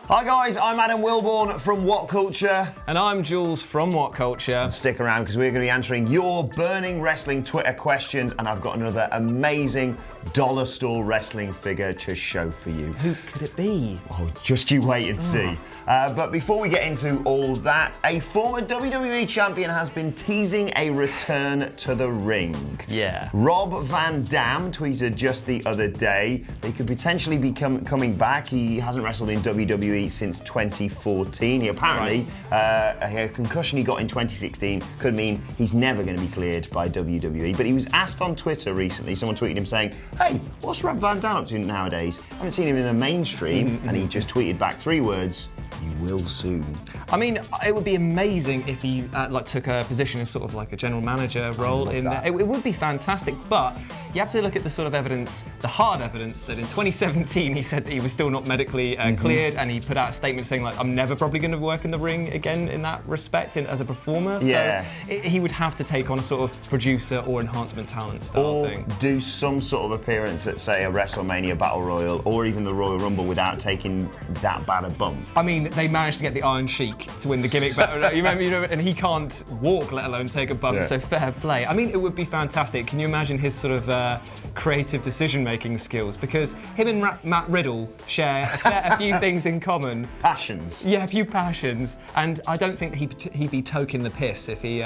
Hi guys, I'm Adam Wilborn from WhatCulture. And I'm Jules from WhatCulture. And stick around because we're going to be answering your burning wrestling Twitter questions, and I've got another amazing dollar store wrestling figure to show for you. Who could it be? Oh, just you wait and see. But before we get into all that, a former WWE champion has been teasing a return to the ring. Yeah. Rob Van Dam tweeted just the other day that he could potentially be coming back. He hasn't wrestled in WWE since 2014. He apparently, a concussion he got in 2016 could mean he's never going to be cleared by WWE. But he was asked on Twitter recently, someone tweeted him saying, "Hey, what's Rob Van Dam up to nowadays? I haven't seen him in the mainstream." And he just tweeted back 3 words, "You will soon." I mean, it would be amazing if he took a position as sort of like a general manager role in there. It would be fantastic, but you have to look at the sort of evidence, the hard evidence, that in 2017 he said that he was still not medically cleared, and he put out a statement saying, like, I'm never probably going to work in the ring again in that respect as a performer. Yeah. So he would have to take on a sort of producer or enhancement talent style thing. Or do some sort of appearance at, say, a WrestleMania Battle Royal or even the Royal Rumble without taking that bad a bump. I mean, they managed to get the Iron Sheik to win the gimmick battle. You remember, and he can't walk, let alone take a bump, so fair play. I mean, it would be fantastic. Can you imagine his sort of creative decision-making skills? Because him and Matt Riddle share a few things in common. Passions. Yeah, a few passions. And I don't think he'd be toking the piss if he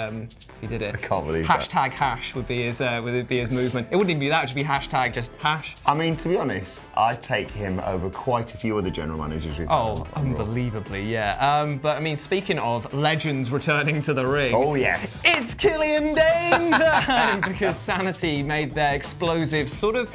did it. I can't believe Hashtag hash would be his movement. It wouldn't even be that, it would just be hashtag just hash. I mean, to be honest, I'd take him over quite a few other general managers we've had. Oh, unbelievably, yeah. But I mean, speaking of legends returning to the ring. Oh, yes. It's Killian Dane time! Because Sanity made their explosive sort of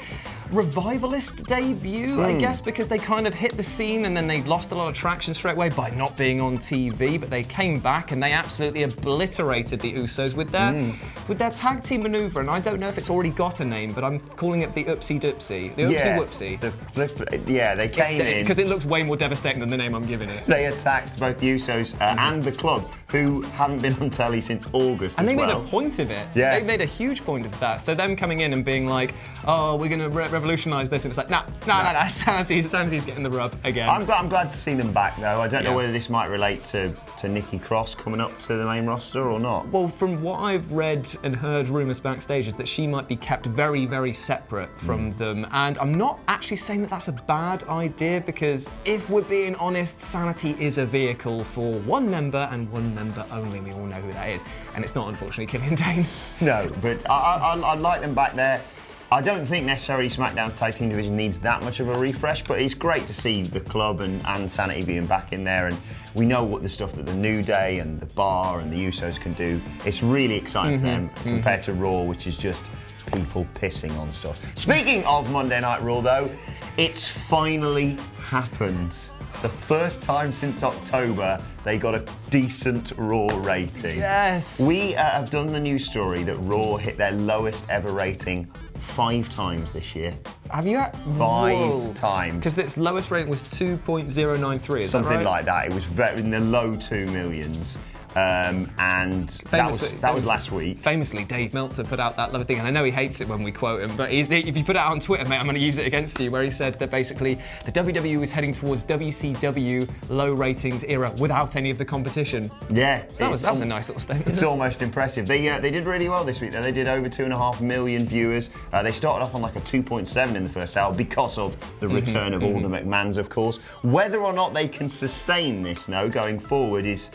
revivalist debut, I guess, because they kind of hit the scene and then they lost a lot of traction straight away by not being on TV, but they came back and they absolutely obliterated the Usos with their tag team maneuver, and I don't know if it's already got a name, but I'm calling it the Oopsie Doopsie. The Oopsie Whoopsie. They came in. Because it looks way more devastating than the name I'm giving it. They attacked both the Usos and the club, who haven't been on telly since August and as well. And they made a point of it. Yeah. They made a huge point of that. So them coming in and being like, oh, we're going to revolutionise this, and it's like, nah, Sanity's getting the rub again. I'm glad to see them back, though. I don't know whether this might relate to Nikki Cross coming up to the main roster or not. Well, from what I've read and heard rumours backstage is that she might be kept very, very separate from them, and I'm not actually saying that that's a bad idea, because if we're being honest, Sanity is a vehicle for one member and one member only. We all know who that is, and it's not, unfortunately, Killian Dane. No, but I like them back there. I don't think necessarily SmackDown's tag team division needs that much of a refresh, but it's great to see the club and Sanity being back in there, and we know what the stuff that the New Day and the Bar and the Usos can do. It's really exciting for them compared to Raw, which is just people pissing on stuff. Speaking of Monday Night Raw, though, it's finally happened. The first time since October they got a decent Raw rating. Yes! We have done the news story that Raw hit their lowest ever rating 5 times this year. Have you? 5 times. Because its lowest rating was 2.093, is something that right? like that. It was in the low 2 millions. And that was last week. Famously, Dave Meltzer put out that lovely thing, and I know he hates it when we quote him, but if you put it out on Twitter, mate, I'm going to use it against you, where he said that basically the WWE was heading towards WCW low ratings era without any of the competition. Yeah. So that was a nice little statement. It's almost impressive. They did really well this week, though. They did over 2.5 million viewers. They started off on like a 2.7 in the first hour because of the return of all the McMahons, of course. Whether or not they can sustain this, though, going forward is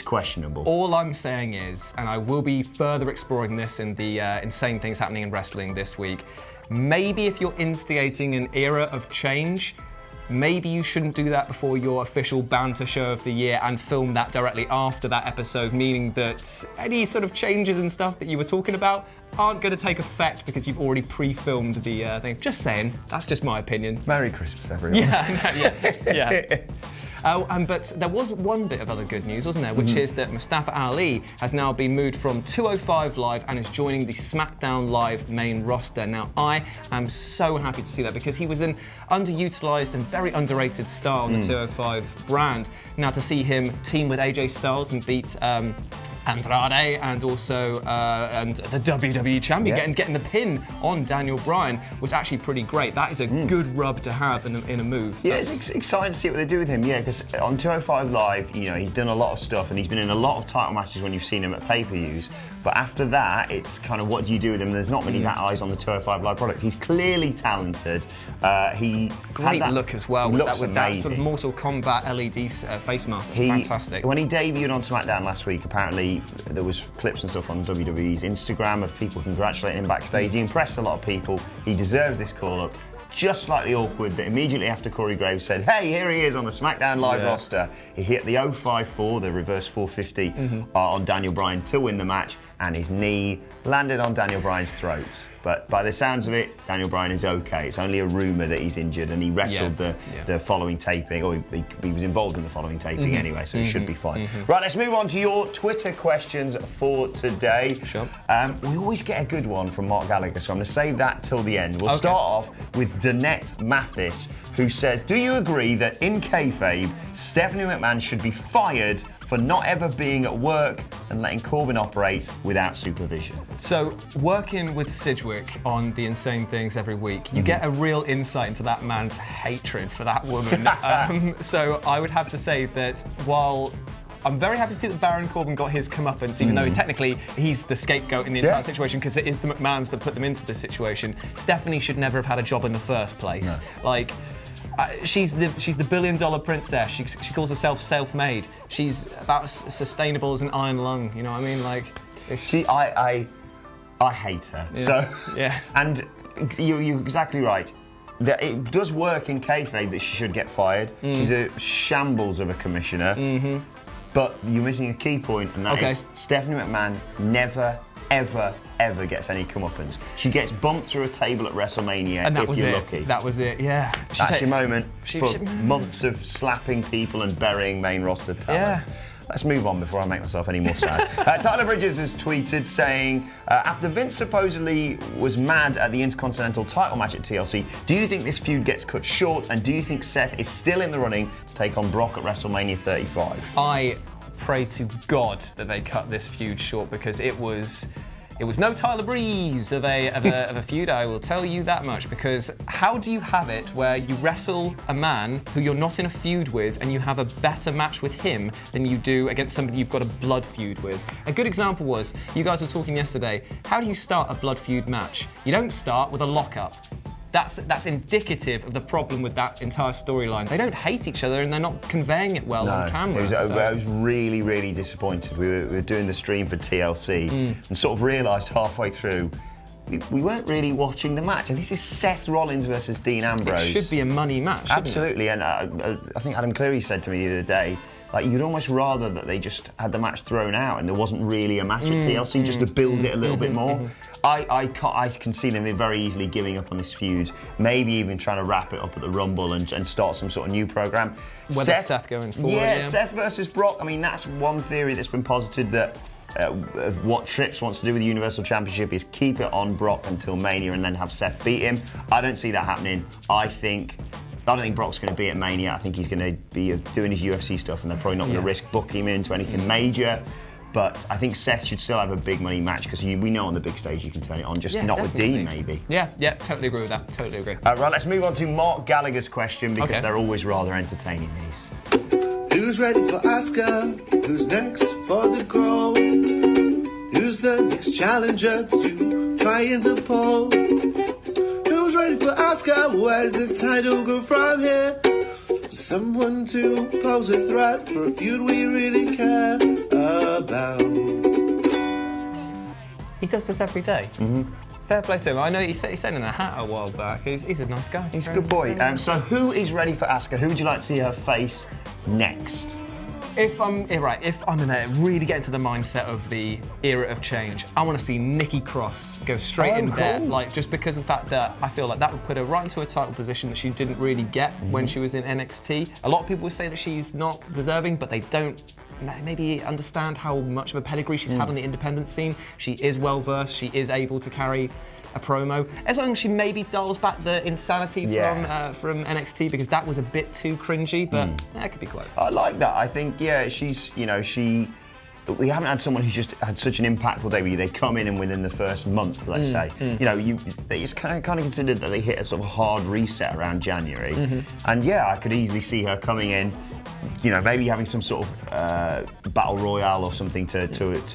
questionable. All I'm saying is, and I will be further exploring this in the insane things happening in wrestling this week, maybe if you're instigating an era of change, maybe you shouldn't do that before your official banter show of the year and film that directly after that episode, meaning that any sort of changes and stuff that you were talking about aren't going to take effect because you've already pre-filmed the thing. Just saying, that's just my opinion. Merry Christmas, everyone. Yeah. But there was one bit of other good news, wasn't there? Which is that Mustafa Ali has now been moved from 205 Live and is joining the SmackDown Live main roster. Now, I am so happy to see that because he was an underutilized and very underrated star on the 205 brand. Now, to see him team with AJ Styles and beat Andrade and also and the WWE champion getting the pin on Daniel Bryan was actually pretty great. That is a good rub to have in a move. Yeah, it's exciting to see what they do with him. Yeah, because on 205 Live, you know, he's done a lot of stuff and he's been in a lot of title matches when you've seen him at pay-per-views. But after that, it's kind of what do you do with him? There's not really that eyes on the 205 Live product. He's clearly talented. Great look as well. Looks with amazing. that sort of Mortal Kombat LED face mask. It's fantastic. When he debuted on SmackDown last week, apparently there was clips and stuff on WWE's Instagram of people congratulating him backstage. He impressed a lot of people. He deserves this call-up. Just slightly awkward that immediately after Corey Graves said, hey, here he is on the SmackDown Live roster, he hit the 054, the reverse 450 on Daniel Bryan to win the match, and his knee landed on Daniel Bryan's throat. But by the sounds of it, Daniel Bryan is okay. It's only a rumour that he's injured, and he wrestled the following taping, or he was involved in the following taping anyway, so he should be fine. Right, let's move on to your Twitter questions for today. Sure. We always get a good one from Mark Gallagher, so I'm going to save that till the end. We'll start off with Danette Mathis, who says, do you agree that in kayfabe, Stephanie McMahon should be fired for not ever being at work and letting Corbin operate without supervision? So, working with Sidgwick on the Insane Things every week, you get a real insight into that man's hatred for that woman. So I would have to say that while I'm very happy to see that Baron Corbin got his comeuppance, even though technically he's the scapegoat in the entire situation, because it is the McMahons that put them into this situation. Stephanie should never have had a job in the first place. No. Like, she's the $1 billion princess. She calls herself self-made. She's about as sustainable as an iron lung. You know what I mean? Like, I hate her. And you're exactly right. It does work in kayfabe that she should get fired. She's a shambles of a commissioner. But you're missing a key point, and that is Stephanie McMahon never, ever gets any comeuppance. She gets bumped through a table at WrestleMania if you're lucky. That was it, yeah. That's your moment for months of slapping people and burying main roster talent. Yeah. Let's move on before I make myself any more sad. Tyler Bridges has tweeted saying, after Vince supposedly was mad at the Intercontinental title match at TLC, do you think this feud gets cut short, and do you think Seth is still in the running to take on Brock at WrestleMania 35? I pray to God that they cut this feud short, because it was no Tyler Breeze of a feud, I will tell you that much, because how do you have it where you wrestle a man who you're not in a feud with and you have a better match with him than you do against somebody you've got a blood feud with? A good example was, you guys were talking yesterday, how do you start a blood feud match? You don't start with a lockup. That's indicative of the problem with that entire storyline. They don't hate each other and they're not conveying it well on camera. I was really, really disappointed. We were doing the stream for TLC and sort of realised halfway through we weren't really watching the match. And this is Seth Rollins versus Dean Ambrose. It should be a money match, Absolutely, and I think Adam Cleary said to me the other day, like, you'd almost rather that they just had the match thrown out and there wasn't really a match at TLC, just to build it a little bit more. I can see them very easily giving up on this feud, maybe even trying to wrap it up at the Rumble and start some sort of new program. Whether Seth going forward. Yeah, Seth versus Brock. I mean, that's one theory that's been posited, that what Trips wants to do with the Universal Championship is keep it on Brock until Mania and then have Seth beat him. I don't see that happening. I don't think Brock's going to be at Mania. I think he's going to be doing his UFC stuff, and they're probably not going to risk booking him into anything major. But I think Seth should still have a big money match, because we know on the big stage you can turn it on, just not with Dean, maybe. Yeah, totally agree with that. Totally agree. Right, let's move on to Mark Gallagher's question, because they're always rather entertaining, these. Who's ready for Asuka? Who's next for the Crow? Who's the next challenger to try and pull? Who's ready for Asuka? Where's the title go from here? Someone to pose a threat for a feud we really care about. He does this every day. Fair play to him. I know he said in a hat a while back. He's a nice guy. He's a good boy. So who is ready for Asuka? Who would you like to see her face next? If I'm gonna really get into the mindset of the era of change, I want to see Nikki Cross go straight in there, like, just because of the fact that I feel like that would put her right into a title position that she didn't really get when she was in NXT. A lot of people would say that she's not deserving, but they don't maybe understand how much of a pedigree she's had on the independent scene. She is well versed. She is able to carry a promo, as long as she maybe dials back the insanity from NXT, because that was a bit too cringy, but it could be quite. I like that. I think she's we haven't had someone who's just had such an impactful debut. They come in and within the first month, let's say, they just kind of considered that they hit a sort of hard reset around January. And yeah, I could easily see her coming in, maybe having some sort of battle royale or something to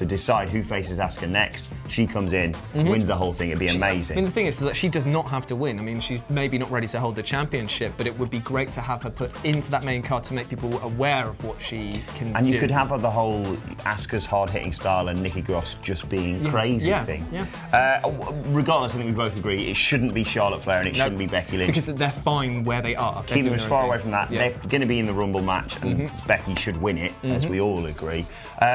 decide who faces Asuka next. She comes in, wins the whole thing. It'd be amazing. I mean, the thing is that she does not have to win. I mean, she's maybe not ready to hold the championship, but it would be great to have her put into that main card to make people aware of what she can do. And you could have the whole Asuka's hard-hitting style and Nikki Cross just being crazy thing. Regardless, I think we both agree it shouldn't be Charlotte Flair and it shouldn't be Becky Lynch. Because they're fine where they are. Keep them as far away from that. They're going to be in the Rumble match and Becky should win it, as we all agree.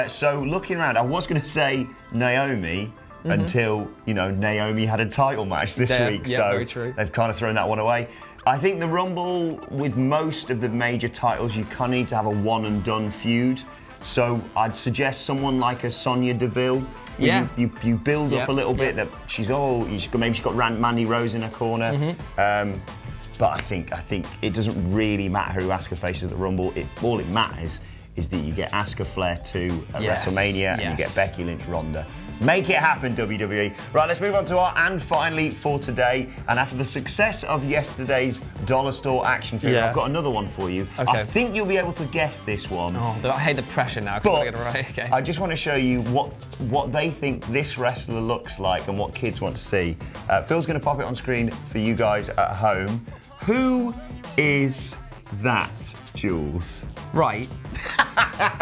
So looking around, I was going to say Naomi until, Naomi had a title match this week. Yeah, so very true. They've kind of thrown that one away. I think the Rumble, with most of the major titles, you kind of need to have a one-and-done feud. So I'd suggest someone like a Sonya Deville. You build up a little bit that maybe she's got Mandy Rose in her corner. But I think it doesn't really matter who Asuka faces at the Rumble. All it matters is that you get Asuka Flair 2 at WrestleMania and you get Becky Lynch Ronda. Make it happen, WWE. Right, let's move on to our and finally for today. And after the success of yesterday's Dollar Store action figure, I've got another one for you. Okay. I think you'll be able to guess this one. Oh, I hate the pressure now. But get it right. Okay. I just want to show you what they think this wrestler looks like and what kids want to see. Phil's going to pop it on screen for you guys at home. Who is that, Jules? Right.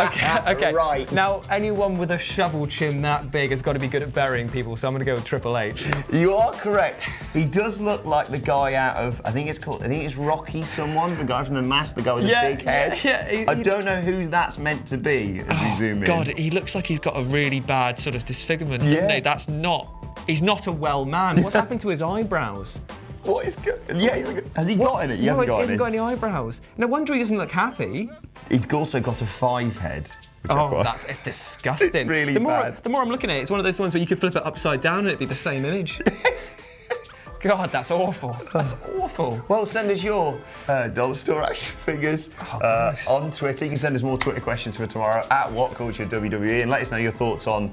Okay. Right. Now, anyone with a shovel chin that big has got to be good at burying people, so I'm going to go with Triple H. You are correct. He does look like the guy out of, I think it's Rocky someone, the guy from The Mask, the guy with the big head. I don't know who that's meant to be as you zoom in. God, he looks like he's got a really bad sort of disfigurement, doesn't he? He's not a well man. What's happened to his eyebrows? What is good? Yeah, has he got any? He hasn't got any eyebrows. No wonder he doesn't look happy. He's also got a 5 head. It's disgusting. It's really bad. The more I'm looking at it, it's one of those ones where you could flip it upside down and it'd be the same image. God, that's awful. That's awful. Well, send us your Dollar Store action figures on Twitter. You can send us more Twitter questions for tomorrow at WhatCulture WWE and let us know your thoughts on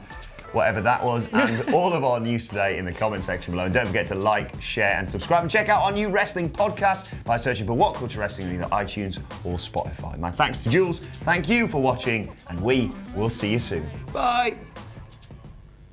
whatever that was, and all of our news today in the comment section below. And don't forget to like, share, and subscribe. And check out our new wrestling podcast by searching for What Culture Wrestling on either iTunes or Spotify. My thanks to Jules. Thank you for watching, and we will see you soon. Bye.